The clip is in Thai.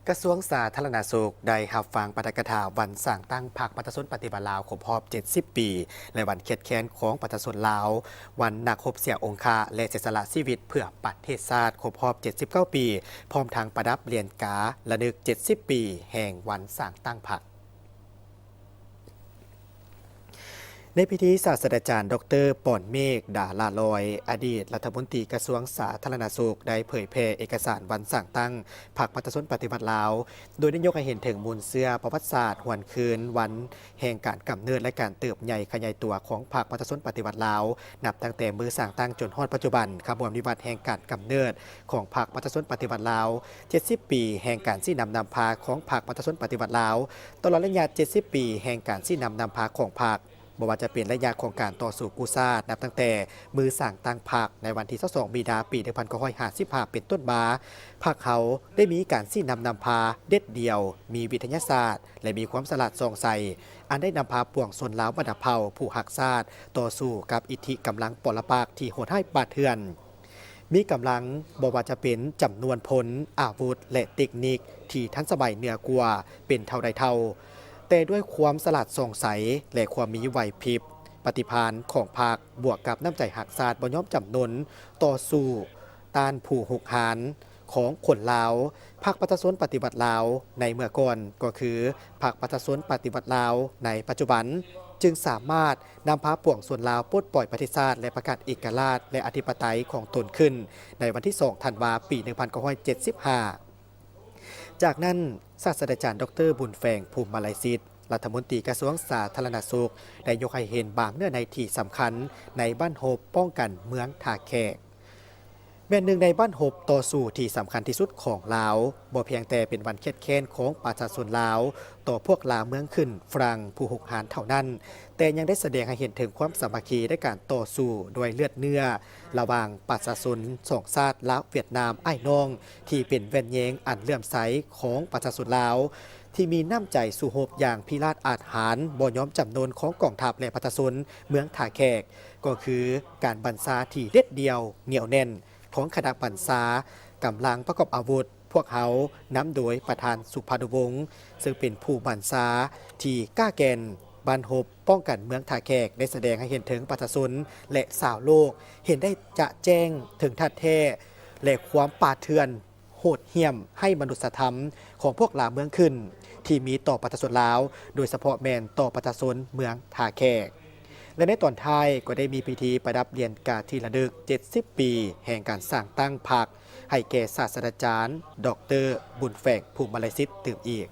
กระทรวงสาธารณสุขได้รับฟังปาฐกถาวันสั่งตั้งพรรคประชาชนปฏิบัติลาวครบรอบ 70 ปีและวันเขียดแค้นของประชาชนลาววันนักรบเสียองคาและเสียสละชีวิตเพื่อประเทศชาติครบรอบ 79 ปี พร้อมทางประดับเหรียญการะลึก 70 ปี แห่งวันสั่งตั้งพรรค ในพิธีศาสตราจารย์ดรป่อนเมฆดาลาลอยอดีตรัฐมนตรีกระทรวงสาธารณสุขได้เผยแพร่เอกสารวันสั่งตั้งพรรคประชาชนปฏิวัติลาวโดยได้ยกให้เห็นถึงมูลเสื้อประวัติศาสตร์หวนคืนวันแห่งการกำเนิดและการเติบใหญ่ขยายตัวของพรรคประชาชนปฏิวัติลาวนับตั้งแต่มือสั่งตั้งจนฮอดปัจจุบันขบวนวิวัฒน์แห่งการกำเนิดของพรรคประชาชนปฏิวัติลาว70 ปีแห่งการชี้นำพาของพรรคประชาชนปฏิวัติลาวตลอดระยะ70 ปีแห่งการชี้นำพาของพรรค บ่ว่าจะเป็นระยะของการต่อสู้กู้ชาตินับตั้งแต่มือสั่งตั้งพรรคในวันที่22มีนาปี1955เป็นต้นมาพรรคเขาได้มีการชี้นำพาเด็ดเดียวมีวิทยาศาสตร์และมีความสลัดส่องใสอันได้นำพาปวงชนลาวบรรดาเผ่าผู้หักชาติต่อสู้กับอิทธิกำลังปรปักษ์ที่โหดร้ายป่าเถื่อนมีกำลังบ่ว่าจะเป็นจำนวนพลอาวุธและเทคนิคที่ทันสมัยเหนือกว่าเป็นเท่าใดเท่า แต่ด้วยความสลัดส่องใสและความมีไหวพริบปฏิภาณของพรรคบวกกับน้ำใจหักศาสตร์บ่ยอมจำนนต่อสู้ต้านผู้หุกหานของคนลาวพรรคประชาชนปฏิบัติลาวในเมื่อก่อนก็คือพรรคประชาชนปฏิบัติลาวในปัจจุบันจึงสามารถนำพาปวงส่วนลาวปลดปล่อยประเทศชาติและประกาศเอกราชและอธิปไตยของตนขึ้นในวันที่2ธันวาคมปี1975 จากนั้นศาสตราจารย์ดรบุญแฝงภูมิมาลัยศิษย์รัฐมนตรีกระทรวงสาธารณสุขได้ยกให้เห็นบางเนื้อในที่สำคัญในบ้านโฮบป้องกันเมืองท่าแขกแม่นหนึ่งในบ้านโฮบต่อสู้ที่สำคัญที่สุดของลาวบ่เพียงแต่เป็นวันเครียดแค้นของประชาชนลาวต่อพวกลาวเมืองขึ้นฝรั่งผู้หุกหานเท่านั้นแต่ยังได้แสดงให้เห็นถึงความสามัคคีในการต่อสู้ด้วยเลือดเนื้อระหว่างประชาชนสองชาติลาวเวียดนามอ้ายน้องที่เป็นแว่นแยงอันเลื่อมใสของประชาชนลาวที่มีน้ำใจสู่โฮบอย่างพิราชอาจหารบ่ยอมจำนนของกองทัพและประชาชนเมืองท่าแขกก็คือการบัญชาที่เด็ดเดียวเหนียวแน่นของคณะบัญชากำลังประกอบอาวุธพวกเขานำโดยประธานสุภาพวงศ์ซึ่งเป็นผู้บัญชาที่กล้าแกนบันหบป้องกันเมืองท่าแขกได้แสดงให้เห็นถึงประชาชนและสาวโลกเห็นได้จะแจ้งถึงทัดแท้และความป่าเถื่อนโหดเหี้ยมให้มนุษยธรรมของพวกลาวเมืองขึ้นที่มีต่อประชาชนลาวโดยเฉพาะแมนต่อประชาชนเมืองท่าแขกและในตอนท้ายก็ได้มีพิธีประดับเหรียญกาที่ระลึก70 ปีแห่งการสร้างตั้งพรรคให้แก่ศาสตราจารย์ดรบุญแฝงภูมิมาลัยศิษย์ตื่มอีก